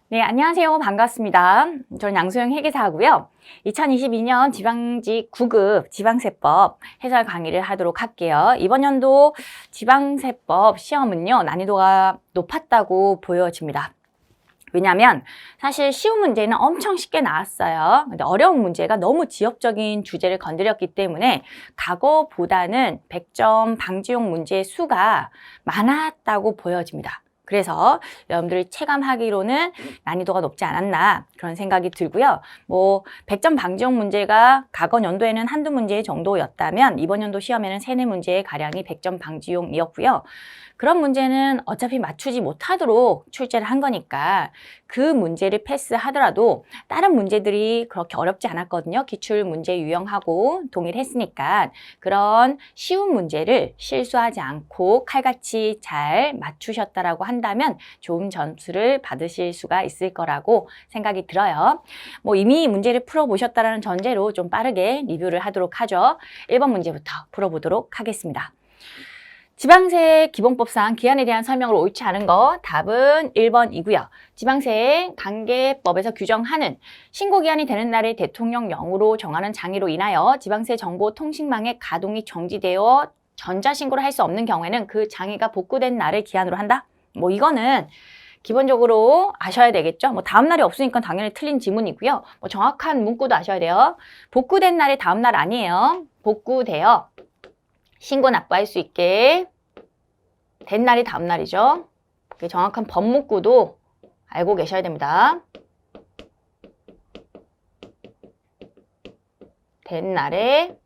네, 안녕하세요. 반갑습니다. 저는 양소영 회계사하고요. 2022년 지방직 9급 지방세법 해설 강의를 하도록 할게요. 이번 연도 지방세법 시험은요, 난이도가 높았다고 보여집니다. 왜냐하면 사실 쉬운 문제는 엄청 쉽게 나왔어요. 근데 어려운 문제가 너무 지역적인 주제를 건드렸기 때문에 과거보다는 100점 방지용 문제의 수가 많았다고 보여집니다. 그래서 여러분들이 체감하기로는 난이도가 높지 않았나 그런 생각이 들고요. 100점 방지용 문제가 과거 연도에는 한두 문제 정도였다면 이번 연도 시험에는 3-4문제의 가량이 100점 방지용이었고요. 그런 문제는 어차피 맞추지 못하도록 출제를 한 거니까 그 문제를 패스하더라도 다른 문제들이 그렇게 어렵지 않았거든요. 기출 문제 유형하고 동일했으니까 그런 쉬운 문제를 실수하지 않고 칼같이 잘 맞추셨다라고 한다면 좋은 점수를 받으실 수가 있을 거라고 생각이 들어요. 이미 문제를 풀어보셨다는 전제로 좀 빠르게 리뷰를 하도록 하죠. 1번 문제부터 풀어보도록 하겠습니다. 지방세 기본법상 기한에 대한 설명을 옳지 않은 거 답은 1번이고요. 지방세 관계법에서 규정하는 신고기한이 되는 날의 대통령령으로 정하는 장애로 인하여 지방세 정보통신망의 가동이 정지되어 전자신고를 할 수 없는 경우에는 그 장애가 복구된 날을 기한으로 한다? 이거는 기본적으로 아셔야 되겠죠. 다음 날이 없으니까 당연히 틀린 지문이고요. 정확한 문구도 아셔야 돼요. 복구된 날이 다음 날 아니에요. 복구되어 신고 납부할 수 있게 된 날이 다음 날이죠. 정확한 법문구도 알고 계셔야 됩니다. 된 날에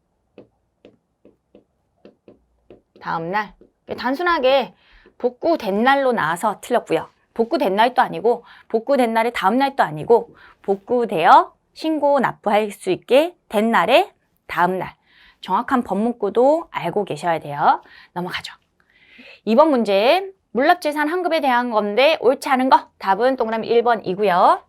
다음 날. 단순하게 복구된 날로 나와서 틀렸고요. 복구된 날도 아니고 복구된 날의 다음 날도 아니고 복구되어 신고 납부할 수 있게 된 날의 다음 날. 정확한 법문구도 알고 계셔야 돼요. 넘어가죠. 2번 문제, 물납재산 환급에 대한 건데 옳지 않은 거 답은 동그라미 1번이고요.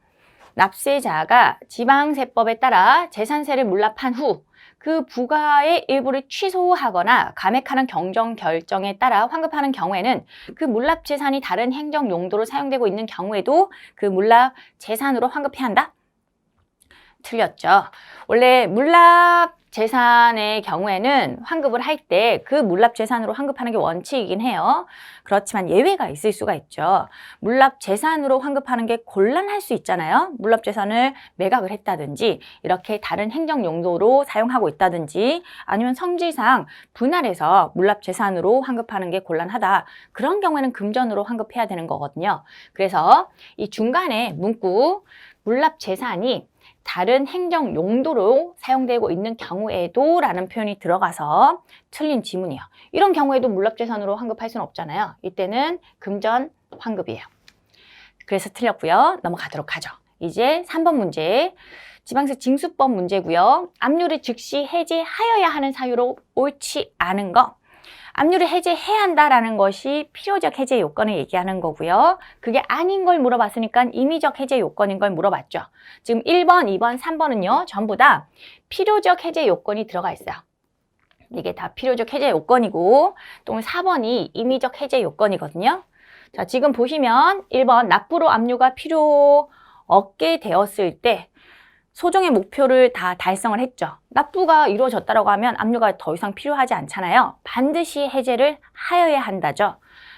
납세자가 지방세법에 따라 재산세를 물납한 후 그 부과의 일부를 취소하거나 감액하는 경정 결정에 따라 환급하는 경우에는 그 물납재산이 다른 행정 용도로 사용되고 있는 경우에도 그 물납재산으로 환급해야 한다? 틀렸죠. 원래 물납재산의 경우에는 환급을 할 때 그 물납재산으로 환급하는 게 원칙이긴 해요. 그렇지만 예외가 있을 수가 있죠. 물납재산으로 환급하는 게 곤란할 수 있잖아요. 물납재산을 매각을 했다든지 이렇게 다른 행정 용도로 사용하고 있다든지 아니면 성질상 분할해서 물납재산으로 환급하는 게 곤란하다. 그런 경우에는 금전으로 환급해야 되는 거거든요. 그래서 이 중간에 문구 물납재산이 다른 행정 용도로 사용되고 있는 경우에도 라는 표현이 들어가서 틀린 지문이에요. 이런 경우에도 물납재산으로 환급할 수는 없잖아요. 이때는 금전 환급이에요. 그래서 틀렸고요. 넘어가도록 하죠. 이제 3번 문제. 지방세 징수법 문제고요. 압류를 즉시 해제하여야 하는 사유로 옳지 않은 거. 압류를 해제해야 한다라는 것이 필요적 해제 요건을 얘기하는 거고요. 그게 아닌 걸 물어봤으니까 임의적 해제 요건인 걸 물어봤죠. 지금 1번, 2번, 3번은요. 전부 다 필요적 해제 요건이 들어가 있어요. 이게 다 필요적 해제 요건이고 또 4번이 임의적 해제 요건이거든요. 자, 지금 보시면 1번 납부로 압류가 필요 없게 되었을 때 소정의 목표를 다 달성을 했죠. 납부가 이루어졌다고 하면 압류가 더 이상 필요하지 않잖아요. 반드시 해제를 하여야 한다죠.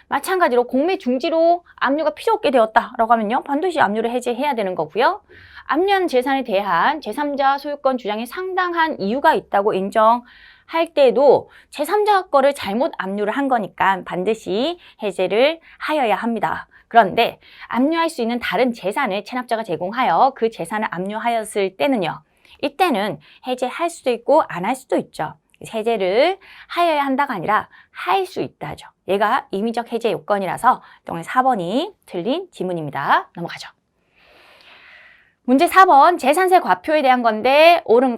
마찬가지로 공매 중지로 압류가 필요 없게 되었다라고 하면요. 반드시 압류를 해제해야 되는 거고요. 압류한 재산에 대한 제3자 소유권 주장에 상당한 이유가 있다고 인정할 때도 제3자 거를 잘못 압류를 한 거니까 반드시 해제를 하여야 합니다. 그런데 압류할 수 있는 다른 재산을 체납자가 제공하여 그 재산을 압류하였을 때는요. 이때는 해제할 수도 있고 안 할 수도 있죠. 해제를 하여야 한다가 아니라 할 수 있다죠. 얘가 임의적 해제 요건이라서 동그라미 4번이 틀린 지문입니다. 넘어가죠. 문제 4번 재산세 과표에 대한 건데 옳은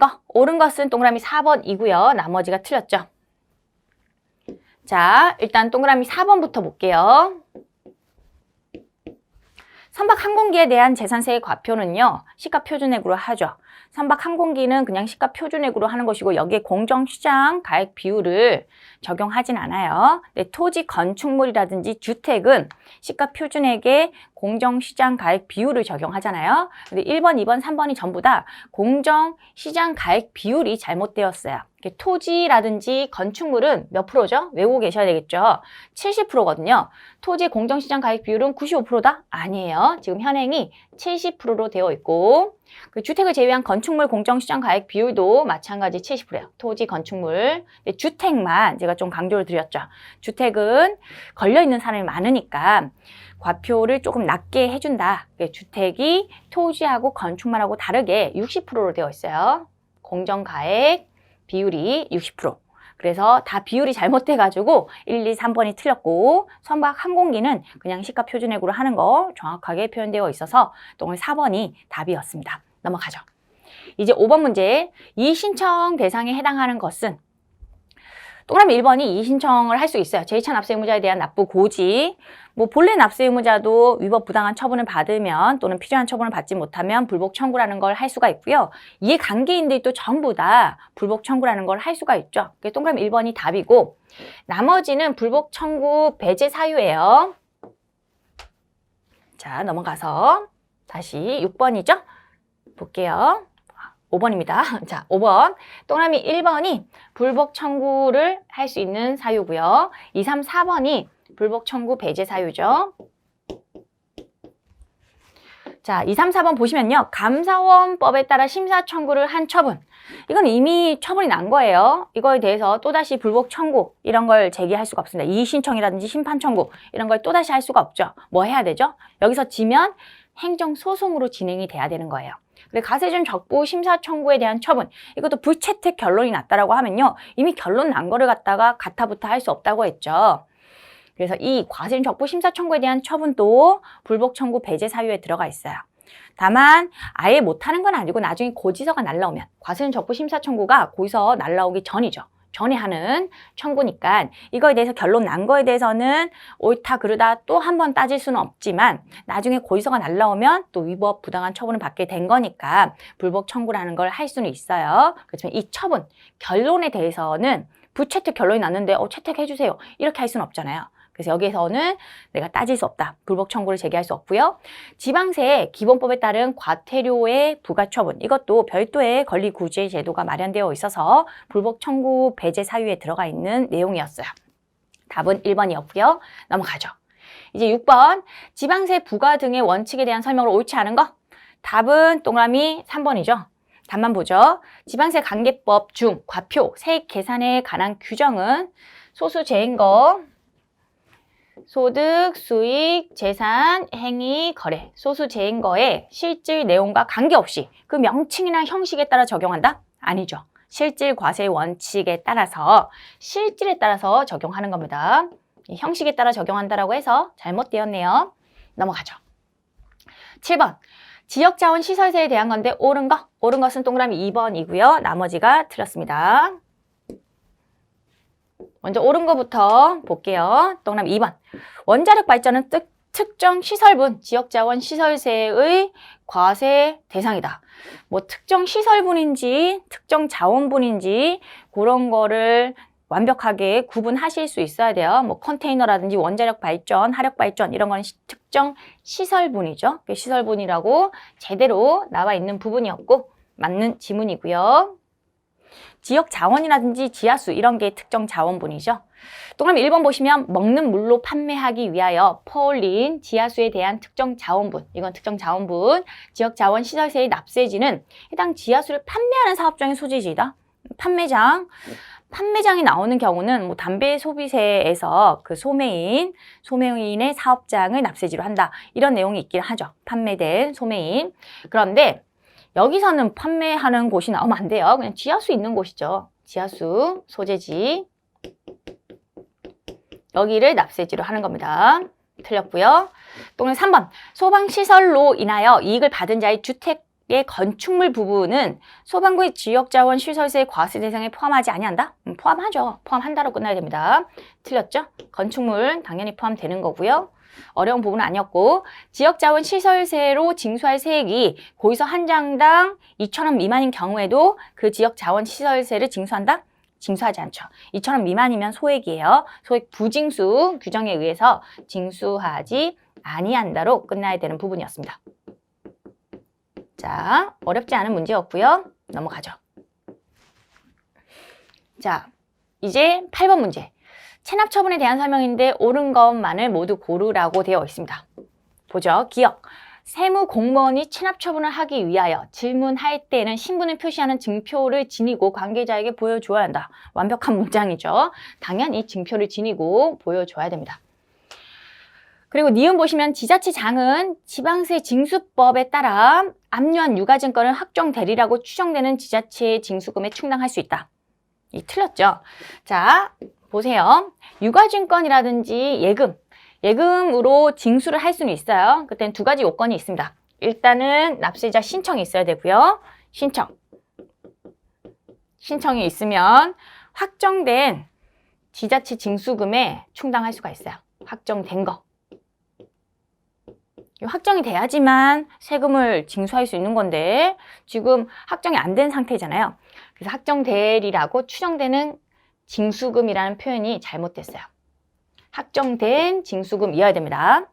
것은 동그라미 4번이고요. 나머지가 틀렸죠. 자, 일단 동그라미 4번부터 볼게요. 선박항공기에 대한 재산세의 과표는요. 시가표준액으로 하죠. 선박항공기는 그냥 시가표준액으로 하는 것이고 여기에 공정시장 가액 비율을 적용하진 않아요. 토지 건축물이라든지 주택은 시가표준액에 공정시장가액 비율을 적용하잖아요. 근데 1번, 2번, 3번이 전부 다 공정시장가액 비율이 잘못되었어요. 토지라든지 건축물은 몇 프로죠? 외우고 계셔야 되겠죠. 70%거든요. 토지 공정시장가액 비율은 95%다? 아니에요. 지금 현행이 70%로 되어 있고 그 주택을 제외한 건축물 공정시장가액 비율도 마찬가지 70%예요. 토지, 건축물. 근데 주택만 제가 좀 강조를 드렸죠. 주택은 걸려있는 사람이 많으니까 과표를 조금 낮게 해준다. 주택이 토지하고 건축물하고 다르게 60%로 되어 있어요. 공정가액 비율이 60%. 그래서 다 비율이 잘못돼가지고 1, 2, 3번이 틀렸고 선박 항공기는 그냥 시가 표준액으로 하는 거 정확하게 표현되어 있어서 오늘 4번이 답이었습니다. 넘어가죠. 이제 5번 문제. 이의신청 대상에 해당하는 것은 동그라미 1번이 이의신청을 할 수 있어요. 제2차 납세 의무자에 대한 납부 고지. 본래 납세 의무자도 위법 부당한 처분을 받으면 또는 피조한 처분을 받지 못하면 불복 청구라는 걸 할 수가 있고요. 이해관계인들이 또 전부 다 불복 청구라는 걸 할 수가 있죠. 동그라미 1번이 답이고 나머지는 불복 청구 배제 사유예요. 자, 넘어가서 다시 6번이죠. 볼게요. 5번입니다. 자, 5번. 동그라미 1번이 불복 청구를 할 수 있는 사유고요. 2, 3, 4번이 불복 청구 배제 사유죠. 자, 2, 3, 4번 보시면요. 감사원법에 따라 심사 청구를 한 처분. 이건 이미 처분이 난 거예요. 이거에 대해서 또다시 불복 청구 이런 걸 제기할 수가 없습니다. 이의신청이라든지 심판 청구 이런 걸 또다시 할 수가 없죠. 뭐 해야 되죠? 여기서 지면 행정소송으로 진행이 돼야 되는 거예요. 가세준 적부 심사 청구에 대한 처분 이것도 불채택 결론이 났다라고 하면요 이미 결론 난 거를 갖다가 가타부타 할 수 없다고 했죠. 그래서 이 과세준 적부 심사 청구에 대한 처분도 불복 청구 배제 사유에 들어가 있어요. 다만 아예 못하는 건 아니고 나중에 고지서가 날라오면 과세준 적부 심사 청구가 고지서 날라오기 전이죠. 전에 하는 청구니까 이거에 대해서 결론 난 거에 대해서는 옳다 그르다 또 한 번 따질 수는 없지만 나중에 고의서가 날라오면 또 위법 부당한 처분을 받게 된 거니까 불복 청구라는 걸 할 수는 있어요. 그렇지만 이 처분, 결론에 대해서는 부채택 결론이 났는데 채택해 주세요. 이렇게 할 수는 없잖아요. 그래서 여기에서는 내가 따질 수 없다. 불복 청구를 제기할 수 없고요. 지방세 기본법에 따른 과태료의 부과처분 이것도 별도의 권리구제 제도가 마련되어 있어서 불복 청구 배제 사유에 들어가 있는 내용이었어요. 답은 1번이었고요. 넘어가죠. 이제 6번 지방세 부과 등의 원칙에 대한 설명으로 옳지 않은 거 답은 동그라미 3번이죠. 답만 보죠. 지방세 관계법 중 과표, 세액 계산에 관한 규정은 소수재인거 소득, 수익, 재산, 행위, 거래, 소수재인거의 실질 내용과 관계없이 그 명칭이나 형식에 따라 적용한다? 아니죠. 실질 과세 원칙에 따라서 실질에 따라서 적용하는 겁니다. 형식에 따라 적용한다라고 해서 잘못되었네요. 넘어가죠. 7번 지역자원시설세에 대한 건데 옳은 거? 옳은 것은 동그라미 2번이고요. 나머지가 틀렸습니다. 먼저 옳은 거부터 볼게요. 동그라미 2번. 원자력 발전은 특정 시설분, 지역자원 시설세의 과세 대상이다. 특정 시설분인지 특정 자원분인지 그런 거를 완벽하게 구분하실 수 있어야 돼요. 컨테이너라든지 원자력 발전, 화력 발전 이런 건 특정 시설분이죠. 시설분이라고 제대로 나와 있는 부분이었고 맞는 지문이고요. 지역 자원이라든지 지하수 이런 게 특정 자원분이죠. 동그라미 1번 보시면 먹는 물로 판매하기 위하여 퍼올린 지하수에 대한 특정 자원분 이건 특정 자원분 지역 자원 시설세의 납세지는 해당 지하수를 판매하는 사업장의 소재지이다. 판매장이 나오는 경우는 담배 소비세에서 그 소매인의 사업장을 납세지로 한다. 이런 내용이 있긴 하죠. 판매된 소매인. 그런데 여기서는 판매하는 곳이 나오면 안 돼요. 그냥 지하수 있는 곳이죠. 지하수, 소재지. 여기를 납세지로 하는 겁니다. 틀렸고요. 또 3번. 소방시설로 인하여 이익을 받은 자의 주택의 건축물 부분은 소방구의 지역자원 시설세 과세 대상에 포함하지 아니한다? 포함하죠. 포함한다로 끝나야 됩니다. 틀렸죠? 건축물 당연히 포함되는 거고요. 어려운 부분은 아니었고 지역자원 시설세로 징수할 세액이 고의서 한 장당 2,000원 미만인 경우에도 그 지역자원 시설세를 징수한다? 징수하지 않죠. 2,000원 미만이면 소액이에요. 소액 부징수 규정에 의해서 징수하지 아니한다로 끝나야 되는 부분이었습니다. 자, 어렵지 않은 문제였고요. 넘어가죠. 자, 이제 8번 문제. 체납 처분에 대한 설명인데 옳은 것만을 모두 고르라고 되어 있습니다. 보죠. 기억. 세무 공무원이 체납 처분을 하기 위하여 질문할 때에는 신분을 표시하는 증표를 지니고 관계자에게 보여줘야 한다. 완벽한 문장이죠. 당연히 증표를 지니고 보여줘야 됩니다. 그리고 니은 보시면 지자체장은 지방세 징수법에 따라 압류한 유가증권을 확정 대리라고 추정되는 지자체의 징수금에 충당할 수 있다. 이 틀렸죠? 자, 보세요. 유가증권이라든지 예금으로 징수를 할 수는 있어요. 그때는 두 가지 요건이 있습니다. 일단은 납세자 신청이 있어야 되고요. 신청이 있으면 확정된 지자체 징수금에 충당할 수가 있어요. 확정된 거. 확정이 돼야지만 세금을 징수할 수 있는 건데 지금 확정이 안 된 상태잖아요. 그래서 확정대리라고 추정되는 징수금이라는 표현이 잘못됐어요. 확정된 징수금이어야 됩니다.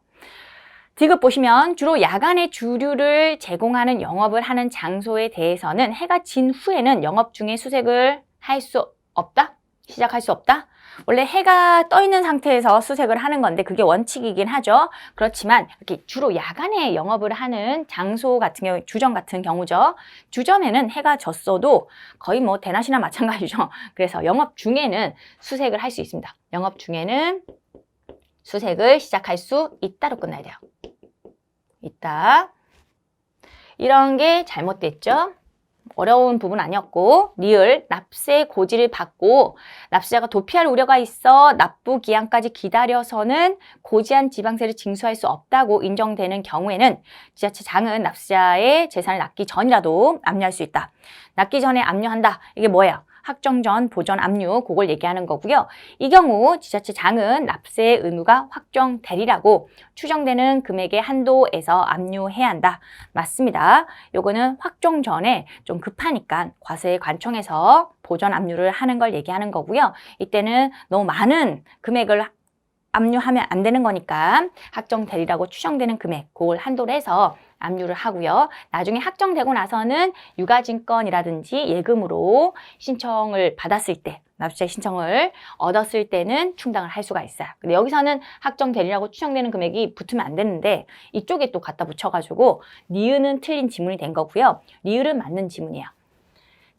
디귿 보시면 주로 야간에 주류를 제공하는 영업을 하는 장소에 대해서는 해가 진 후에는 영업 중에 수색을 할 수 없다? 시작할 수 없다? 원래 해가 떠 있는 상태에서 수색을 하는 건데 그게 원칙이긴 하죠. 그렇지만 이렇게 주로 야간에 영업을 하는 장소 같은 경우, 주점 같은 경우죠. 주점에는 해가 졌어도 거의 뭐 대낮이나 마찬가지죠. 그래서 영업 중에는 수색을 할 수 있습니다. 영업 중에는 수색을 시작할 수 있다로 끝나야 돼요. 있다. 이런 게 잘못됐죠. 어려운 부분 아니었고 리을 납세 고지를 받고 납세자가 도피할 우려가 있어 납부 기한까지 기다려서는 고지한 지방세를 징수할 수 없다고 인정되는 경우에는 지자체장은 납세자의 재산을 납기 전이라도 압류할 수 있다. 납기 전에 압류한다. 이게 뭐예요? 확정 전 보전 압류, 그걸 얘기하는 거고요. 이 경우 지자체장은 납세 의무가 확정되리라고 추정되는 금액의 한도에서 압류해야 한다. 맞습니다. 요거는 확정 전에 좀 급하니까 과세에 관청해서 보전 압류를 하는 걸 얘기하는 거고요. 이때는 너무 많은 금액을 압류하면 안 되는 거니까 확정되리라고 추정되는 금액, 그걸 한도로 해서 압류를 하고요. 나중에 확정되고 나서는 유가증권이라든지 예금으로 신청을 받았을 때, 납세 신청을 얻었을 때는 충당을 할 수가 있어요. 근데 여기서는 확정되리라고 추정되는 금액이 붙으면 안 되는데 이쪽에 또 갖다 붙여가지고 니은은 틀린 지문이 된 거고요. 리을은 맞는 지문이에요.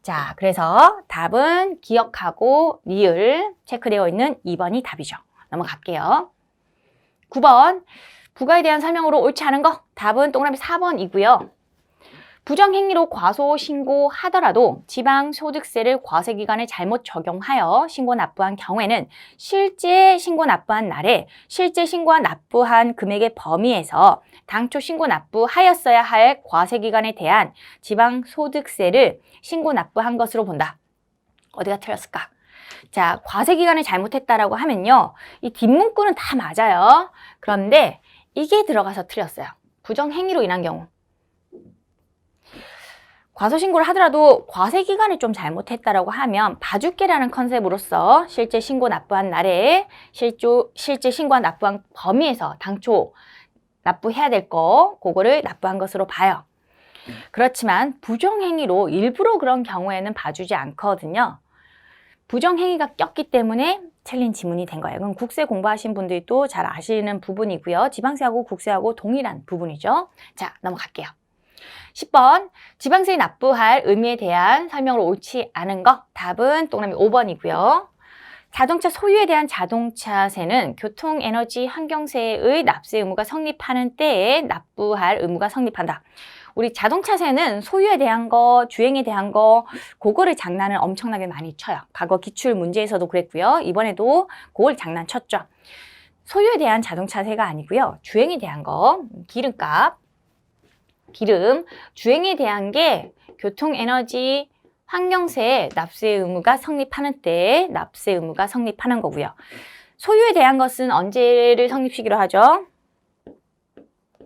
자, 그래서 답은 기억하고 리을 체크되어 있는 2번이 답이죠. 넘어갈게요. 9번. 부가에 대한 설명으로 옳지 않은 거 답은 동그라미 4번이고요. 부정행위로 과소 신고하더라도 지방소득세를 과세기간에 잘못 적용하여 신고 납부한 경우에는 실제 신고 납부한 날에 실제 신고 납부한 금액의 범위에서 당초 신고 납부하였어야 할 과세기간에 대한 지방소득세를 신고 납부한 것으로 본다. 어디가 틀렸을까? 자, 과세기간을 잘못했다라고 하면요. 이 뒷문구는 다 맞아요. 그런데 이게 들어가서 틀렸어요. 부정행위로 인한 경우. 과소신고를 하더라도 과세기간을 좀 잘못했다라고 하면 봐줄게라는 컨셉으로서 실제 신고 납부한 날에 실제 신고 납부한 범위에서 당초 납부해야 될 거, 그거를 납부한 것으로 봐요. 그렇지만 부정행위로 일부러 그런 경우에는 봐주지 않거든요. 부정행위가 꼈기 때문에 틀린 지문이 된 거예요. 그럼 국세 공부하신 분들이 또 잘 아시는 부분이고요. 지방세하고 국세하고 동일한 부분이죠. 자, 넘어갈게요. 10번, 지방세 납부할 의미에 대한 설명으로 옳지 않은 거 답은 동그라미 5번이고요. 자동차 소유에 대한 자동차세는 교통에너지 환경세의 납세 의무가 성립하는 때에 납부할 의무가 성립한다. 우리 자동차세는 소유에 대한 거, 주행에 대한 거, 그거를 장난을 엄청나게 많이 쳐요. 과거 기출 문제에서도 그랬고요. 이번에도 그걸 장난쳤죠. 소유에 대한 자동차세가 아니고요. 주행에 대한 거, 기름값, 주행에 대한 게 교통에너지 환경세에 납세 의무가 성립하는 때에 납세 의무가 성립하는 거고요. 소유에 대한 것은 언제를 성립시키로 하죠?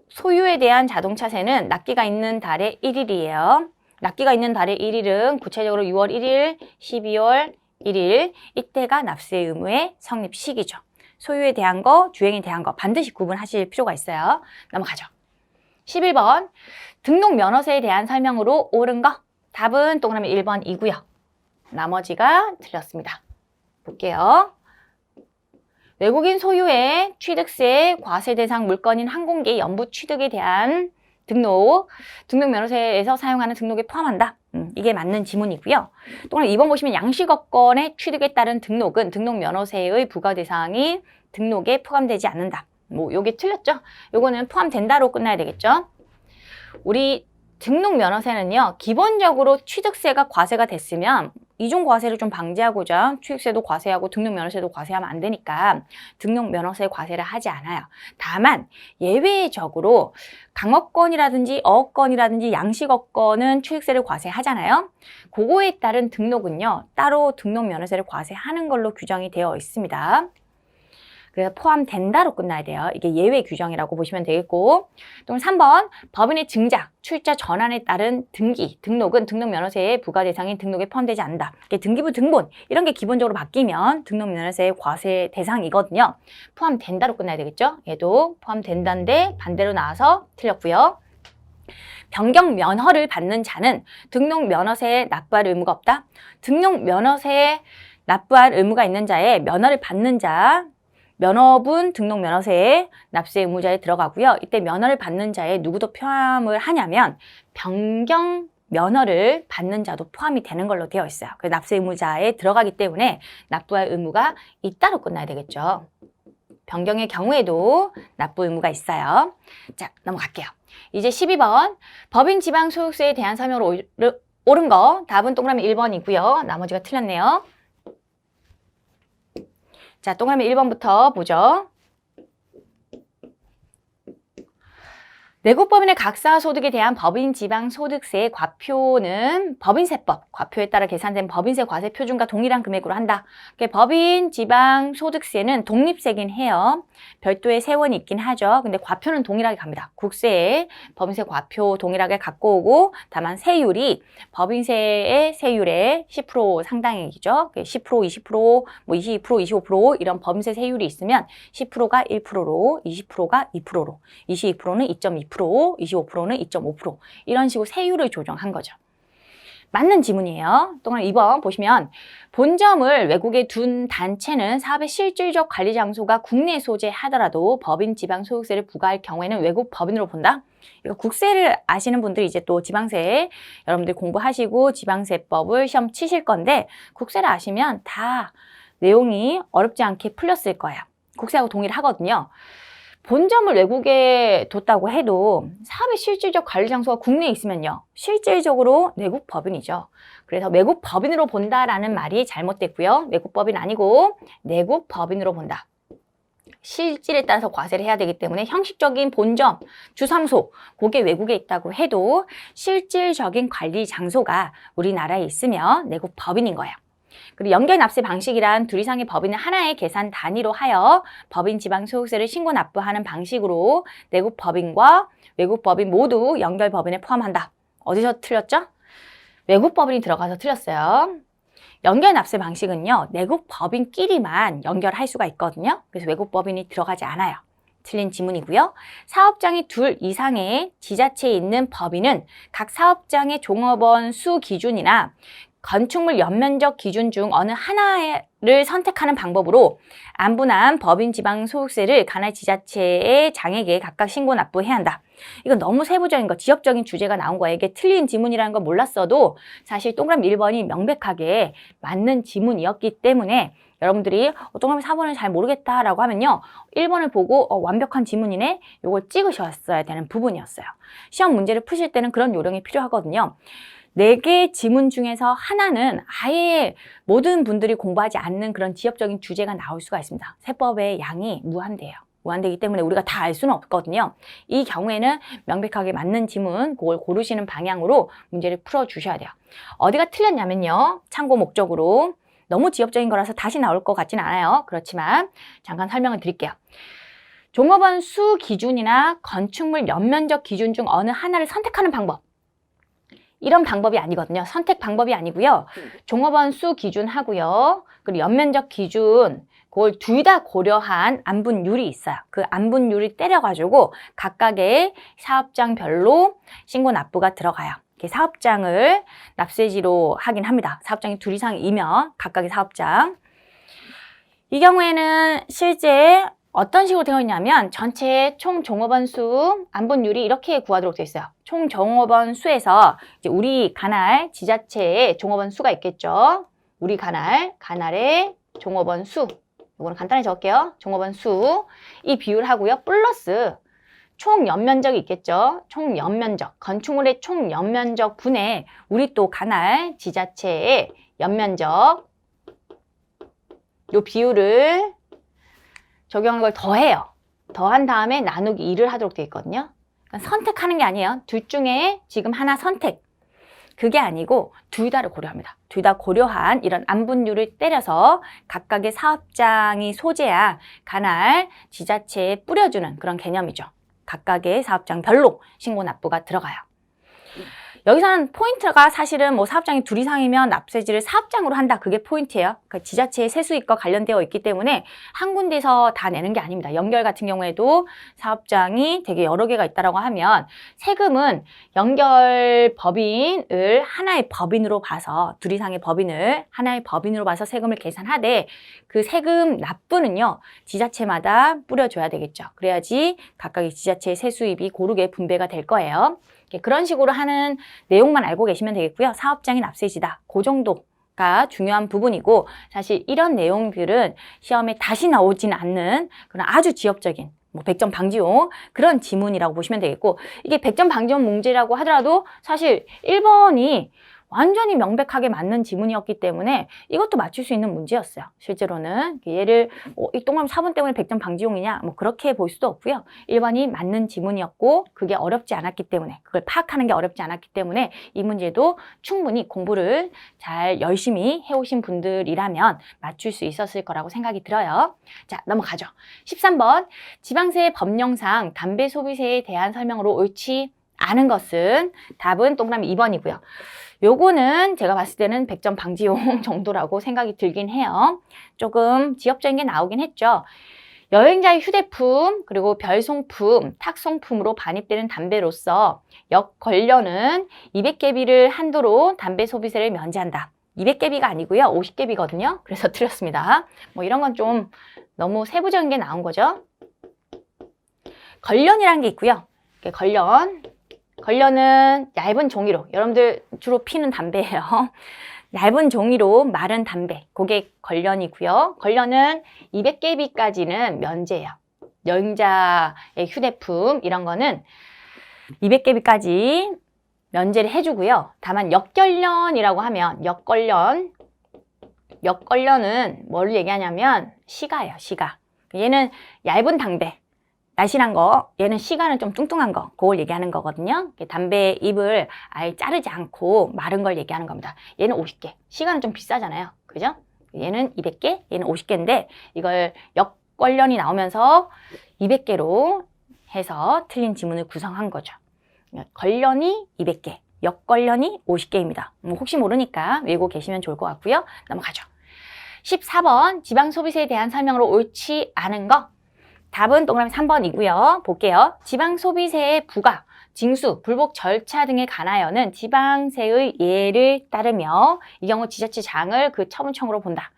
소유에 대한 자동차세는 납기가 있는 달의 1일이에요. 납기가 있는 달의 1일은 구체적으로 6월 1일, 12월 1일 이때가 납세 의무의 성립 시기죠. 소유에 대한 거, 주행에 대한 거 반드시 구분하실 필요가 있어요. 넘어가죠. 11번 등록 면허세에 대한 설명으로 옳은 거. 답은 동그라미 1번이고요. 나머지가 틀렸습니다. 볼게요. 외국인 소유의 취득세 과세 대상 물건인 항공기 연부 취득에 대한 등록 면허세에서 사용하는 등록에 포함한다. 이게 맞는 지문이고요. 또 2번 보시면 양식업권의 취득에 따른 등록은 등록 면허세의 부과 대상이 등록에 포함되지 않는다. 뭐 요게 틀렸죠? 요거는 포함된다로 끝나야 되겠죠? 우리 등록 면허세는요, 기본적으로 취득세가 과세가 됐으면 이중 과세를 좀 방지하고자 취득세도 과세하고 등록 면허세도 과세하면 안 되니까 등록 면허세 과세를 하지 않아요. 다만 예외적으로 강업권이라든지 어업권이라든지 양식업권은 취득세를 과세하잖아요. 그거에 따른 등록은요, 따로 등록 면허세를 과세하는 걸로 규정이 되어 있습니다. 그래서 포함된다로 끝나야 돼요. 이게 예외 규정이라고 보시면 되겠고, 또 3번 법인의 증자, 출자 전환에 따른 등록은 등록 면허세의 부과 대상인 등록에 포함되지 않는다. 등기부 등본 이런 게 기본적으로 바뀌면 등록 면허세의 과세 대상이거든요. 포함된다로 끝나야 되겠죠. 얘도 포함된다인데 반대로 나와서 틀렸고요. 변경 면허를 받는 자는 등록 면허세에 납부할 의무가 없다. 등록 면허세에 납부할 의무가 있는 자의 면허를 받는 자, 면허분 등록 면허세에 납세 의무자에 들어가고요. 이때 면허를 받는 자에 누구도 포함을 하냐면 변경 면허를 받는 자도 포함이 되는 걸로 되어 있어요. 그래서 납세 의무자에 들어가기 때문에 납부할 의무가 있다로 끝나야 되겠죠. 변경의 경우에도 납부 의무가 있어요. 자, 넘어갈게요. 이제 12번 법인 지방 소득세에 대한 설명으로 옳은 거. 답은 동그라미 1번이고요. 나머지가 틀렸네요. 자, 동그라미 1번부터 보죠. 내국법인의 각사소득에 대한 법인 지방소득세의 과표는 법인세법, 과표에 따라 계산된 법인세 과세 표준과 동일한 금액으로 한다. 법인 지방소득세는 독립세긴 해요. 별도의 세원이 있긴 하죠. 근데 과표는 동일하게 갑니다. 국세에 법인세 과표 동일하게 갖고 오고, 다만 세율이 법인세의 세율의 10% 상당액이죠. 10%, 20%, 뭐 22%, 25% 이런 법인세 세율이 있으면 10%가 1%로, 20%가 2%로, 22%는 2.2%, 25%는 2.5% 이런 식으로 세율을 조정한 거죠. 맞는 지문이에요. 동안 2번 보시면 본점을 외국에 둔 단체는 사업의 실질적 관리 장소가 국내에 소재하더라도 법인 지방소득세를 부과할 경우에는 외국 법인으로 본다. 이거 국세를 아시는 분들이 이제 또 지방세 여러분들 공부하시고 지방세법을 시험 치실 건데 국세를 아시면 다 내용이 어렵지 않게 풀렸을 거예요. 국세하고 동일하거든요. 본점을 외국에 뒀다고 해도 사업의 실질적 관리 장소가 국내에 있으면요. 실질적으로 외국 법인이죠. 그래서 외국 법인으로 본다라는 말이 잘못됐고요. 외국 법인 아니고 내국 법인으로 본다. 실질에 따라서 과세를 해야 되기 때문에 형식적인 본점, 주사무소, 그게 외국에 있다고 해도 실질적인 관리 장소가 우리나라에 있으면 내국 법인인 거예요. 그리고 연결 납세 방식이란 둘 이상의 법인을 하나의 계산 단위로 하여 법인 지방 소득세를 신고 납부하는 방식으로 내국 법인과 외국 법인 모두 연결 법인에 포함한다. 어디서 틀렸죠? 외국 법인이 들어가서 틀렸어요. 연결 납세 방식은요, 내국 법인끼리만 연결할 수가 있거든요. 그래서 외국 법인이 들어가지 않아요. 틀린 지문이고요. 사업장이 둘 이상의 지자체에 있는 법인은 각 사업장의 종업원 수 기준이나 건축물 연면적 기준 중 어느 하나를 선택하는 방법으로 안분한 법인 지방 소득세를 관할 지자체의 장에게 각각 신고 납부해야 한다. 이건 너무 세부적인 거, 지역적인 주제가 나온 거예요. 이게 틀린 지문이라는 걸 몰랐어도 사실 동그라미 1번이 명백하게 맞는 지문이었기 때문에 여러분들이 동그라미 4번을 잘 모르겠다라고 하면요. 1번을 보고 완벽한 지문이네? 이걸 찍으셨어야 되는 부분이었어요. 시험 문제를 푸실 때는 그런 요령이 필요하거든요. 4개의 지문 중에서 하나는 아예 모든 분들이 공부하지 않는 그런 지역적인 주제가 나올 수가 있습니다. 세법의 양이 무한대예요. 무한대이기 때문에 우리가 다 알 수는 없거든요. 이 경우에는 명백하게 맞는 지문, 그걸 고르시는 방향으로 문제를 풀어주셔야 돼요. 어디가 틀렸냐면요. 참고 목적으로 너무 지역적인 거라서 다시 나올 것 같지는 않아요. 그렇지만 잠깐 설명을 드릴게요. 종업원 수 기준이나 건축물 연면적 기준 중 어느 하나를 선택하는 방법. 이런 방법이 아니거든요. 선택 방법이 아니고요. 종업원 수 기준 하고요. 그리고 연면적 기준, 그걸 둘 다 고려한 안분율이 있어요. 그 안분율을 때려가지고 각각의 사업장별로 신고 납부가 들어가요. 사업장을 납세지로 하긴 합니다. 사업장이 둘 이상이면 각각의 사업장. 이 경우에는 실제 어떤 식으로 되어 있냐면 전체 총 종업원 수 안분율이 이렇게 구하도록 되어 있어요. 총 종업원 수에서 이제 우리 관할 지자체의 종업원 수가 있겠죠. 우리 관할의 종업원 수. 이거는 간단히 적을게요. 종업원 수. 이 비율하고요. 플러스 총 연면적이 있겠죠. 총 연면적, 건축물의 총 연면적 분의 우리 또 관할 지자체의 연면적 요 비율을 적용한 걸 더해요. 더한 다음에 나누기 2를 하도록 되어 있거든요. 그러니까 선택하는 게 아니에요. 둘 중에 지금 하나 선택. 그게 아니고 둘 다를 고려합니다. 둘 다 고려한 이런 안분율을 때려서 각각의 사업장이 소재한 관할 지자체에 뿌려주는 그런 개념이죠. 각각의 사업장별로 신고 납부가 들어가요. 여기서는 포인트가 사실은 뭐 사업장이 둘 이상이면 납세지를 사업장으로 한다. 그게 포인트예요. 그러니까 지자체의 세수익과 관련되어 있기 때문에 한 군데서 다 내는 게 아닙니다. 연결 같은 경우에도 사업장이 되게 여러 개가 있다라고 하면 세금은 연결 법인을 하나의 법인으로 봐서 둘 이상의 법인을 하나의 법인으로 봐서 세금을 계산하되 그 세금 납부는요. 지자체마다 뿌려줘야 되겠죠. 그래야지 각각의 지자체의 세수입이 고르게 분배가 될 거예요. 그런 식으로 하는 내용만 알고 계시면 되겠고요. 사업장이 납세지다. 그 정도가 중요한 부분이고 사실 이런 내용들은 시험에 다시 나오지는 않는 그런 아주 지엽적인 뭐 100점 방지용 그런 지문이라고 보시면 되겠고 이게 100점 방지용 문제라고 하더라도 사실 1번이 완전히 명백하게 맞는 지문이었기 때문에 이것도 맞출 수 있는 문제였어요. 실제로는 얘를 이 동그라미 4번 때문에 100점 방지용이냐 뭐 그렇게 볼 수도 없고요. 1번이 맞는 지문이었고 그게 어렵지 않았기 때문에 그걸 파악하는 게 어렵지 않았기 때문에 이 문제도 충분히 공부를 잘 열심히 해오신 분들이라면 맞출 수 있었을 거라고 생각이 들어요. 자, 넘어가죠. 13번 지방세 법령상 담배 소비세에 대한 설명으로 옳지 않은 것은 답은 동그라미 2번이고요. 요거는 제가 봤을 때는 100점 방지용 정도라고 생각이 들긴 해요. 조금 지역적인 게 나오긴 했죠. 여행자의 휴대품, 그리고 별송품, 탁송품으로 반입되는 담배로서 역관련은 200개비를 한도로 담배 소비세를 면제한다. 200개비가 아니고요. 50개비거든요. 그래서 틀렸습니다. 뭐 이런 건 좀 너무 세부적인 게 나온 거죠. 관련이라는 게 있고요. 관련은 얇은 종이로, 여러분들 주로 피는 담배예요. 얇은 종이로 마른 담배, 그게 관련이고요. 관련은 200개비까지는 면제예요. 여행자의 휴대품 이런 거는 200개비까지 면제를 해주고요. 다만 역관련이라고 하면 역관련은 뭘 얘기하냐면 시가예요. 시가. 얘는 얇은 담배. 날씬한 거, 얘는 시간은 좀 뚱뚱한 거, 그걸 얘기하는 거거든요. 담배 잎을 아예 자르지 않고 마른 걸 얘기하는 겁니다. 얘는 50개, 시간은 좀 비싸잖아요. 그죠? 얘는 200개, 얘는 50개인데 이걸 역관련이 나오면서 200개로 해서 틀린 지문을 구성한 거죠. 관련이 200개, 역관련이 50개입니다. 혹시 모르니까 외우고 계시면 좋을 것 같고요. 넘어가죠. 14번 지방소비세에 대한 설명으로 옳지 않은 거. 답은 동그라미 3번이고요. 볼게요. 지방소비세의 부과, 징수, 불복 절차 등에 관하여는 지방세의 예를 따르며 이 경우 지자체장을 그 처분청으로 본다.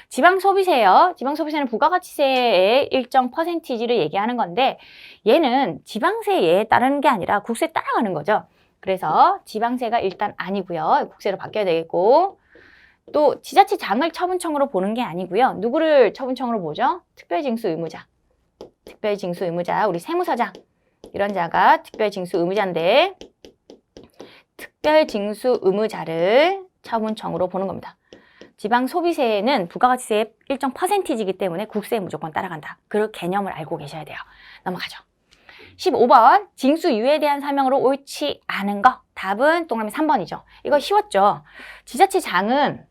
지방소비세요. 지방소비세는 부가가치세의 일정 퍼센티지를 얘기하는 건데 얘는 지방세 예에 따르는 게 아니라 국세에 따라가는 거죠. 그래서 지방세가 일단 아니고요. 국세로 바뀌어야 되겠고 또 지자체장을 처분청으로 보는 게 아니고요. 누구를 처분청으로 보죠? 특별징수 의무자. 특별징수 의무자, 우리 세무서장 이런 자가 특별징수 의무자인데 특별징수 의무자를 처분청으로 보는 겁니다. 지방소비세는 부가가치세의 일정 퍼센티지이기 때문에 국세에 무조건 따라간다. 그 개념을 알고 계셔야 돼요. 넘어가죠. 15번 징수유예에 대한 설명으로 옳지 않은 거. 답은 동그라미 3번이죠. 이거 쉬웠죠. 지자체장은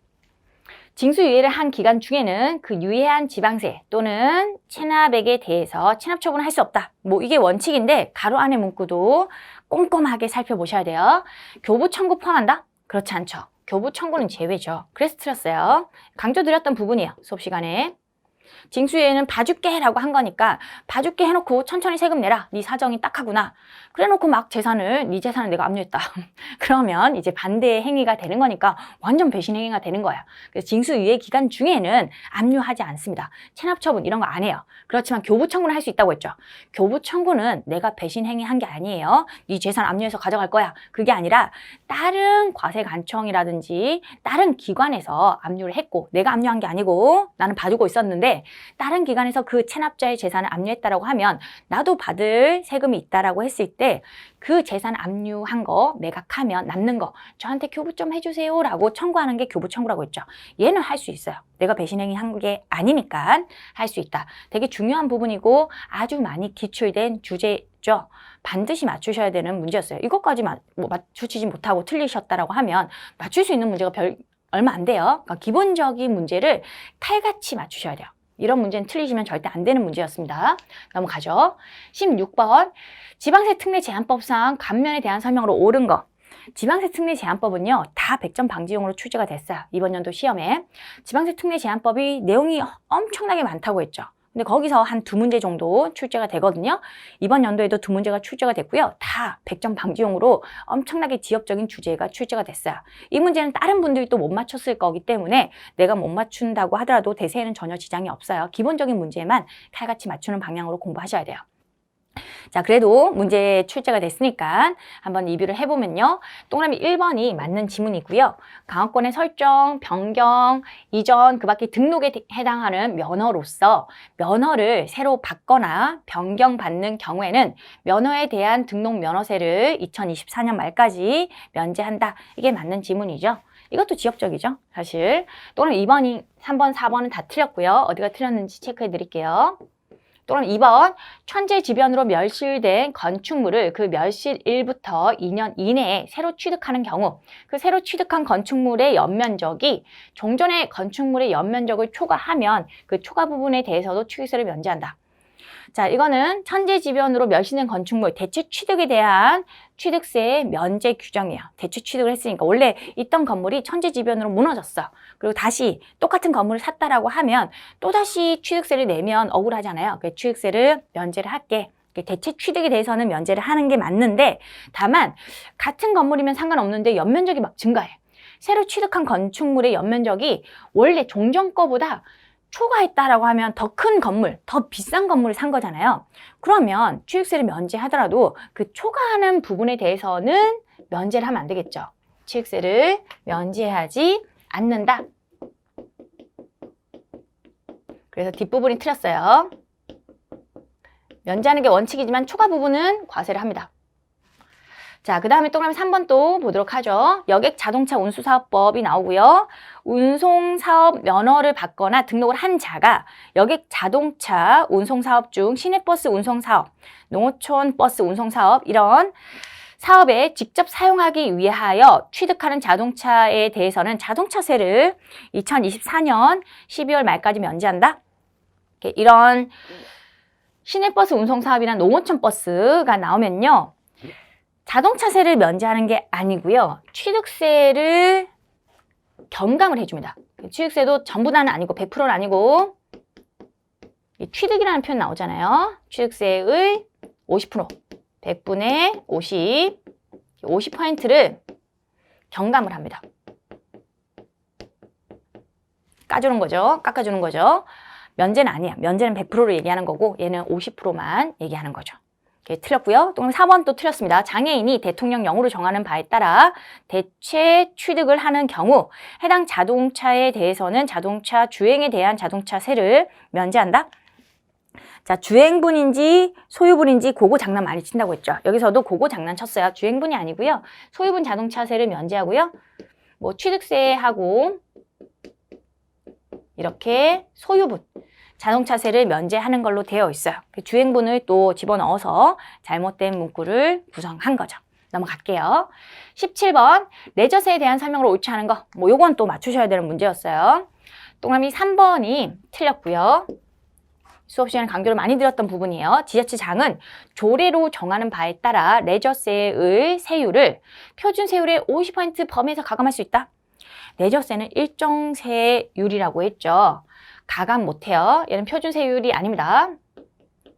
징수유예를 한 기간 중에는 그 유예한 지방세 또는 체납액에 대해서 체납 처분을 할 수 없다. 뭐 이게 원칙인데 가로 안의 문구도 꼼꼼하게 살펴보셔야 돼요. 교부 청구 포함한다? 그렇지 않죠. 교부 청구는 제외죠. 그래서 틀렸어요. 강조드렸던 부분이에요. 수업 시간에. 징수유예는 봐줄게 라고 한 거니까 봐줄게 해놓고 천천히 세금 내라. 네 사정이 딱하구나. 그래놓고 막 네 재산을 내가 압류했다. 그러면 이제 반대의 행위가 되는 거니까 완전 배신 행위가 되는 거야. 그래서 징수유예 기간 중에는 압류하지 않습니다. 체납처분 이런 거 안 해요. 그렇지만 교부청구는 할 수 있다고 했죠. 교부청구는 내가 배신 행위 한 게 아니에요. 네 재산 압류해서 가져갈 거야. 그게 아니라 다른 과세관청이라든지 다른 기관에서 압류를 했고 내가 압류한 게 아니고 나는 봐주고 있었는데 다른 기관에서 그 체납자의 재산을 압류했다라고 하면 나도 받을 세금이 있다라고 했을 때 그 재산 압류한 거 매각하면 남는 거 저한테 교부 좀 해주세요 라고 청구하는 게 교부청구라고 했죠. 얘는 할 수 있어요. 내가 배신행위 한 게 아니니까 할 수 있다. 되게 중요한 부분이고 아주 많이 기출된 주제죠. 반드시 맞추셔야 되는 문제였어요. 이것까지 맞추지 못하고 틀리셨다라고 하면 맞출 수 있는 문제가 얼마 안 돼요. 그러니까 기본적인 문제를 칼같이 맞추셔야 돼요. 이런 문제는 틀리시면 절대 안 되는 문제였습니다. 넘어가죠. 16번 지방세 특례 제한법상 감면에 대한 설명으로 옳은 거. 지방세 특례 제한법은요 다 100점 방지용으로 출제가 됐어요. 이번 연도 시험에 지방세 특례 제한법이 내용이 엄청나게 많다고 했죠. 근데 거기서 한 2문제 정도 출제가 되거든요. 이번 연도에도 2문제가 출제가 됐고요. 다 100점 방지용으로 엄청나게 지엽적인 주제가 출제가 됐어요. 이 문제는 다른 분들이 또 못 맞췄을 거기 때문에 내가 못 맞춘다고 하더라도 대세에는 전혀 지장이 없어요. 기본적인 문제만 칼같이 맞추는 방향으로 공부하셔야 돼요. 자, 그래도 문제 출제가 됐으니까 한번 리뷰를 해보면요. 동그라미 1번이 맞는 지문이고요. 강화권의 설정, 변경, 이전, 그 밖에 등록에 해당하는 면허로서 면허를 새로 받거나 변경받는 경우에는 면허에 대한 등록 면허세를 2024년 말까지 면제한다. 이게 맞는 지문이죠. 이것도 지엽적이죠, 사실. 동그라미 2번이 3번, 4번은 다 틀렸고요. 어디가 틀렸는지 체크해 드릴게요. 또는 2번 천재지변으로 멸실된 건축물을 그 멸실일부터 2년 이내에 새로 취득하는 경우 그 새로 취득한 건축물의 연면적이 종전의 건축물의 연면적을 초과하면 그 초과 부분에 대해서도 취득세를 면제한다. 자, 이거는 천재지변으로 멸실된 건축물 대체 취득에 대한 취득세의 면제 규정이에요. 대체 취득을 했으니까 원래 있던 건물이 천재지변으로 무너졌어. 그리고 다시 똑같은 건물을 샀다라고 하면 또다시 취득세를 내면 억울하잖아요. 그래서 취득세를 면제를 할게. 대체 취득에 대해서는 면제를 하는 게 맞는데 다만 같은 건물이면 상관없는데 연면적이 막 증가해. 새로 취득한 건축물의 연면적이 원래 종전 거보다 초과했다라고 하면 더 큰 건물, 더 비싼 건물을 산 거잖아요. 그러면 취득세를 면제하더라도 그 초과하는 부분에 대해서는 면제를 하면 안 되겠죠. 취득세를 면제하지 않는다. 그래서 뒷부분이 틀렸어요. 면제하는 게 원칙이지만 초과 부분은 과세를 합니다. 자, 그 다음에 동그라미 3번 또 보도록 하죠. 여객 자동차 운수사업법이 나오고요. 운송사업 면허를 받거나 등록을 한 자가 여객 자동차 운송사업 중 시내버스 운송사업, 농어촌 버스 운송사업 이런 사업에 직접 사용하기 위하여 취득하는 자동차에 대해서는 자동차세를 2024년 12월 말까지 면제한다. 이런 시내버스 운송사업이나 농어촌 버스가 나오면요. 자동차세를 면제하는 게 아니고요. 취득세를 경감을 해줍니다. 취득세도 전부 다는 아니고 100%는 아니고 취득이라는 표현 나오잖아요. 취득세의 50%, 100분의 50, 50%를 경감을 합니다. 까주는 거죠. 깎아주는 거죠. 면제는 아니야. 면제는 100%를 얘기하는 거고 얘는 50%만 얘기하는 거죠. 틀렸고요. 또 4번 또 틀렸습니다. 장애인이 대통령령으로 정하는 바에 따라 대체 취득을 하는 경우 해당 자동차에 대해서는 자동차 주행에 대한 자동차세를 면제한다. 자, 주행분인지 소유분인지 그거 장난 많이 친다고 했죠. 여기서도 그거 장난 쳤어요. 주행분이 아니고요. 소유분 자동차세를 면제하고요. 뭐 취득세하고 이렇게 소유분 자동차세를 면제하는 걸로 되어 있어요. 주행분을 또 집어넣어서 잘못된 문구를 구성한 거죠. 넘어갈게요. 17번 레저세에 대한 설명으로 옳지 않은 거. 뭐 요건 또 맞추셔야 되는 문제였어요. 동그라미 3번이 틀렸고요. 수업 시간에 강조를 많이 드렸던 부분이에요. 지자체장은 조례로 정하는 바에 따라 레저세의 세율을 표준 세율의 50% 범위에서 가감할 수 있다. 레저세는 일정 세율이라고 했죠. 가감 못해요. 얘는 표준 세율이 아닙니다.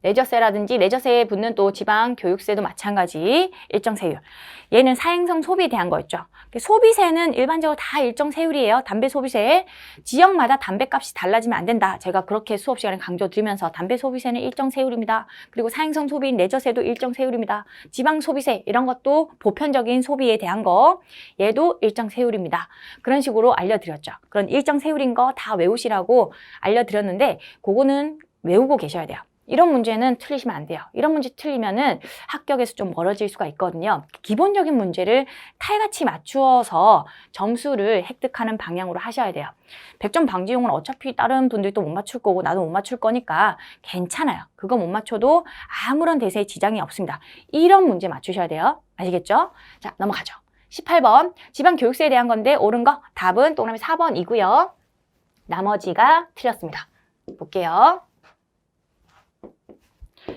레저세라든지 레저세에 붙는 또 지방 교육세도 마찬가지 일정 세율. 얘는 사행성 소비에 대한 거였죠. 소비세는 일반적으로 다 일정 세율이에요. 담배 소비세. 지역마다 담배값이 달라지면 안 된다. 제가 그렇게 수업 시간에 강조드리면서 담배 소비세는 일정 세율입니다. 그리고 사행성 소비인 레저세도 일정 세율입니다. 지방 소비세 이런 것도 보편적인 소비에 대한 거 얘도 일정 세율입니다. 그런 식으로 알려드렸죠. 그런 일정 세율인 거 다 외우시라고 알려드렸는데 그거는 외우고 계셔야 돼요. 이런 문제는 틀리시면 안 돼요. 이런 문제 틀리면은 합격에서 좀 멀어질 수가 있거든요. 기본적인 문제를 칼같이 맞추어서 점수를 획득하는 방향으로 하셔야 돼요. 100점 방지용은 어차피 다른 분들도 못 맞출 거고 나도 못 맞출 거니까 괜찮아요. 그거 못 맞춰도 아무런 대세에 지장이 없습니다. 이런 문제 맞추셔야 돼요. 아시겠죠? 자, 넘어가죠. 18번 지방교육세에 대한 건데 옳은 거 답은 동그라미 4번이고요. 나머지가 틀렸습니다. 볼게요.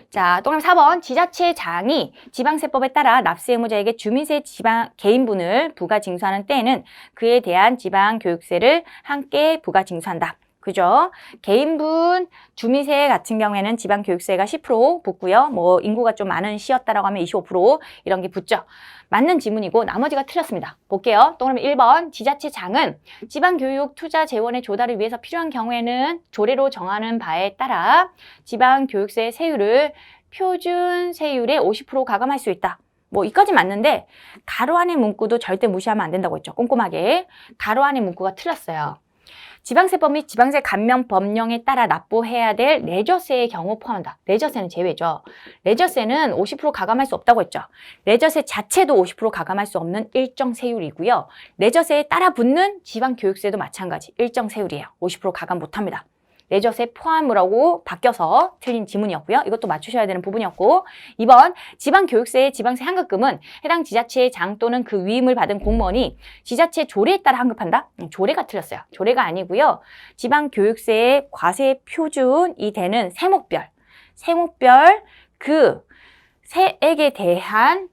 자, 동그라미 4번 지자체장이 지방세법에 따라 납세 의무자에게 주민세 지방 개인분을 부가 징수하는 때에는 그에 대한 지방교육세를 함께 부가 징수한다. 그죠? 개인분 주민세 같은 경우에는 지방교육세가 10% 붙고요. 뭐 인구가 좀 많은 시였다라고 하면 25% 이런 게 붙죠. 맞는 지문이고 나머지가 틀렸습니다. 볼게요. 동그라미 1번 지자체장은 지방교육 투자 재원의 조달을 위해서 필요한 경우에는 조례로 정하는 바에 따라 지방교육세 세율을 표준 세율의 50% 가감할 수 있다. 뭐 이까지 맞는데 가로 안의 문구도 절대 무시하면 안 된다고 했죠. 꼼꼼하게. 가로 안의 문구가 틀렸어요. 지방세법 및 지방세 감면 법령에 따라 납부해야 될 레저세의 경우 포함한다. 레저세는 제외죠. 레저세는 50% 가감할 수 없다고 했죠. 레저세 자체도 50% 가감할 수 없는 일정 세율이고요. 레저세에 따라 붙는 지방교육세도 마찬가지 일정 세율이에요. 50% 가감 못합니다. 레저세 포함으로 바뀌어서 틀린 지문이었고요. 이것도 맞추셔야 되는 부분이었고 2번 지방교육세의 지방세 환급금은 해당 지자체장 또는 그 위임을 받은 공무원이 지자체 조례에 따라 환급한다? 조례가 틀렸어요. 조례가 아니고요. 지방교육세의 과세 표준이 되는 세목별 그 세액에 대한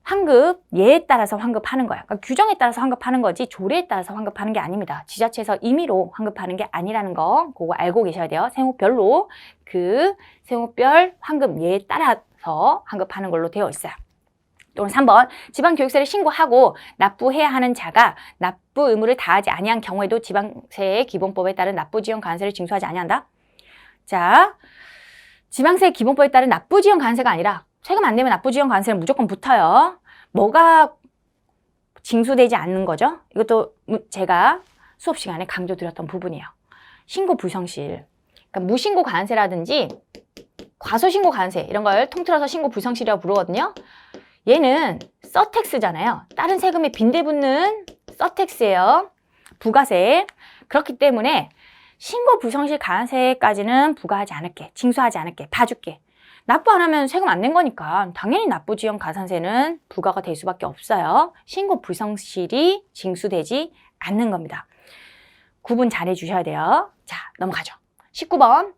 환급, 예에 따라서 환급하는 거예요. 그러니까 규정에 따라서 환급하는 거지 조례에 따라서 환급하는 게 아닙니다. 지자체에서 임의로 환급하는 게 아니라는 거 그거 알고 계셔야 돼요. 세목별로 그 세목별 환급 예에 따라서 환급하는 걸로 되어 있어요. 또 3번 지방교육세를 신고하고 납부해야 하는 자가 납부 의무를 다하지 아니한 경우에도 지방세 기본법에 따른 납부지원 관세를 징수하지 아니한다. 자, 지방세 기본법에 따른 납부지원 관세가 아니라 세금 안 내면 납부지원 관세는 무조건 붙어요. 뭐가 징수되지 않는 거죠? 이것도 제가 수업 시간에 강조드렸던 부분이에요. 신고 불성실. 그러니까 무신고 관세라든지 과소신고 관세 이런 걸 통틀어서 신고 불성실이라고 부르거든요. 얘는 서택스잖아요. 다른 세금에 빈대붙는 서택스예요. 부가세. 그렇기 때문에 신고 불성실 관세까지는 부과하지 않을게. 징수하지 않을게. 봐줄게. 납부 안 하면 세금 안 낸 거니까 당연히 납부지원 가산세는 부과가 될 수밖에 없어요. 신고 불성실이 징수되지 않는 겁니다. 구분 잘 해주셔야 돼요. 자, 넘어가죠. 19번.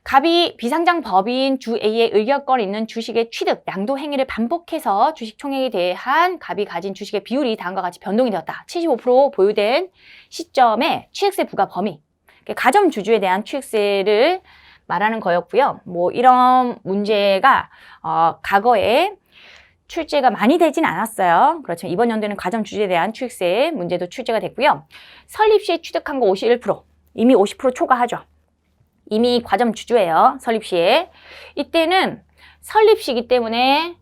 갑이 비상장 법인 주 A의 의결권 있는 주식의 취득, 양도 행위를 반복해서 주식 총액에 대한 갑이 가진 주식의 비율이 다음과 같이 변동이 되었다. 75% 보유된 시점에 취득세 부과 범위. 가점주주에 대한 취득세를 말하는 거였고요. 뭐 이런 문제가 과거에 출제가 많이 되진 않았어요. 그렇지만 이번 연도에는 가점주주에 대한 취득세 문제도 출제가 됐고요. 설립 시에 취득한 거 51%. 이미 50% 초과하죠. 이미 가점주주예요. 설립 시에. 이때는 설립 시기 때문에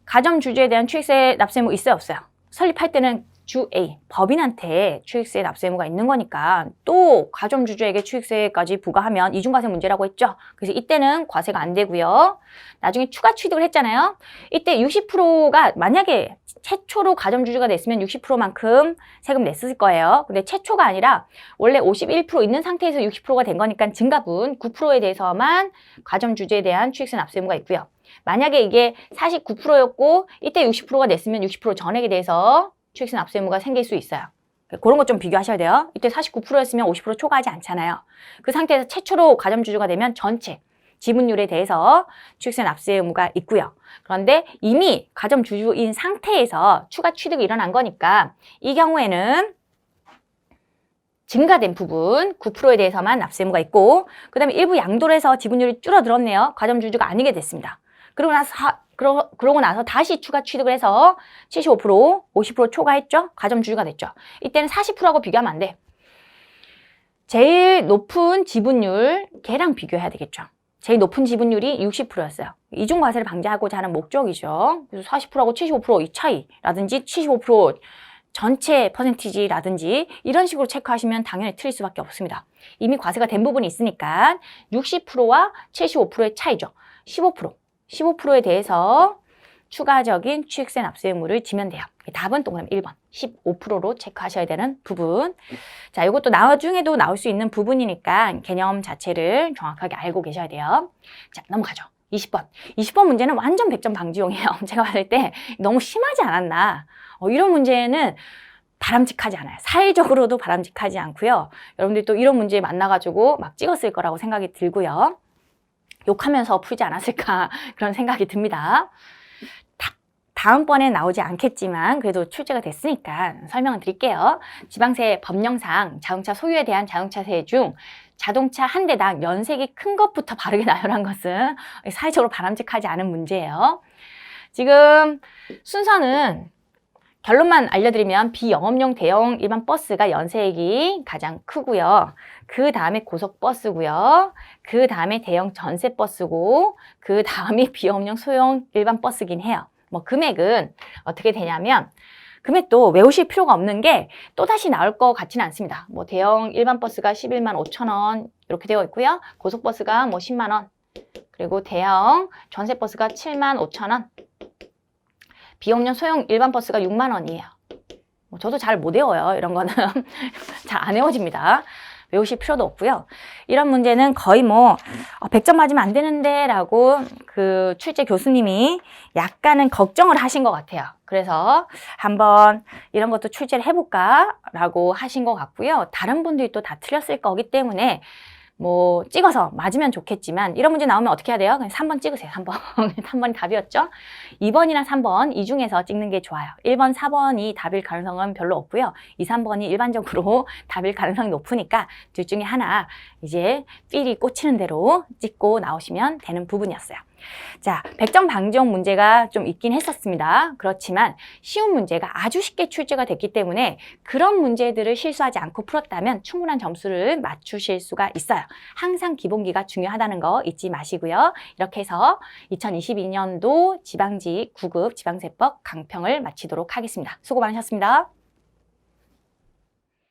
가점주주에 대한 취득세 납세 의무 있어요, 없어요? 설립할 때는 주 A, 법인한테 취득세 납세 의무가 있는 거니까 또 가점주주에게 취득세까지 부과하면 이중과세 문제라고 했죠. 그래서 이때는 과세가 안 되고요. 나중에 추가 취득을 했잖아요. 이때 60%가 만약에 최초로 가점주주가 냈으면 60%만큼 세금 냈을 거예요. 근데 최초가 아니라 원래 51% 있는 상태에서 60%가 된 거니까 증가분 9%에 대해서만 가점주주에 대한 취득세 납세 의무가 있고요. 만약에 이게 49%였고 이때 60%가 냈으면 60% 전액에 대해서 취득세 납세 의무가 생길 수 있어요. 그런 것 좀 비교하셔야 돼요. 이때 49%였으면 50% 초과하지 않잖아요. 그 상태에서 최초로 가점주주가 되면 전체 지분율에 대해서 취득세 납세 의무가 있고요. 그런데 이미 가점주주인 상태에서 추가 취득이 일어난 거니까 이 경우에는 증가된 부분 9%에 대해서만 납세 의무가 있고, 그 다음에 일부 양도를 해서 지분율이 줄어들었네요. 가점주주가 아니게 됐습니다. 그러고 나서 다시 추가 취득을 해서 75%, 50% 초과했죠? 가점주주가 됐죠. 이때는 40%하고 비교하면 안 돼. 제일 높은 지분율, 걔랑 비교해야 되겠죠. 제일 높은 지분율이 60%였어요. 이중과세를 방지하고자 하는 목적이죠. 그래서 40%하고 75%이 차이라든지 75% 전체 퍼센티지라든지 이런 식으로 체크하시면 당연히 틀릴 수밖에 없습니다. 이미 과세가 된 부분이 있으니까 60%와 75%의 차이죠. 15%에 대해서 추가적인 취득세 납세 의무를 지면 돼요. 답은 동그라미 1번 15%로 체크하셔야 되는 부분. 자, 이것도 나중에도 나올 수 있는 부분이니까 개념 자체를 정확하게 알고 계셔야 돼요. 자, 넘어가죠. 20번 문제는 완전 100점 방지용이에요. 제가 봤을 때 너무 심하지 않았나. 이런 문제는 바람직하지 않아요. 사회적으로도 바람직하지 않고요. 여러분들이 또 이런 문제 만나가지고 막 찍었을 거라고 생각이 들고요. 욕하면서 풀지 않았을까 그런 생각이 듭니다. 다음번에 나오지 않겠지만 그래도 출제가 됐으니까 설명을 드릴게요. 지방세 법령상 자동차 소유에 대한 자동차세 중 자동차 한 대당 연색이 큰 것부터 바르게 나열한 것은 사회적으로 바람직하지 않은 문제예요. 지금 순서는 결론만 알려드리면 비영업용 대형 일반 버스가 연세액이 가장 크고요. 그 다음에 고속버스고요. 그 다음에 대형 전세버스고 그 다음이 비영업용 소형 일반 버스긴 해요. 뭐 금액은 어떻게 되냐면 금액도 외우실 필요가 없는 게 또다시 나올 것 같지는 않습니다. 뭐 대형 일반 버스가 11만 5천 원 이렇게 되어 있고요. 고속버스가 뭐 10만 원, 그리고 대형 전세버스가 7만 5천 원, 비용용 소형 일반 버스가 6만 원이에요. 저도 잘 못 외워요. 이런 거는 잘 안 외워집니다. 외우실 필요도 없고요. 이런 문제는 거의 뭐 100점 맞으면 안 되는데 라고 그 출제 교수님이 약간은 걱정을 하신 것 같아요. 그래서 한번 이런 것도 출제를 해볼까 라고 하신 것 같고요. 다른 분들이 또 다 틀렸을 거기 때문에 뭐 찍어서 맞으면 좋겠지만 이런 문제 나오면 어떻게 해야 돼요? 그냥 3번 찍으세요. 3번. 3번이 답이었죠? 2번이랑 3번 이 중에서 찍는 게 좋아요. 1번, 4번이 답일 가능성은 별로 없고요. 2, 3번이 일반적으로 답일 가능성이 높으니까 둘 중에 하나 이제 필이 꽂히는 대로 찍고 나오시면 되는 부분이었어요. 자, 100점 방지용 문제가 좀 있긴 했었습니다. 그렇지만 쉬운 문제가 아주 쉽게 출제가 됐기 때문에 그런 문제들을 실수하지 않고 풀었다면 충분한 점수를 맞추실 수가 있어요. 항상 기본기가 중요하다는 거 잊지 마시고요. 이렇게 해서 2022년도 지방직 9급 지방세법 강평을 마치도록 하겠습니다. 수고 많으셨습니다.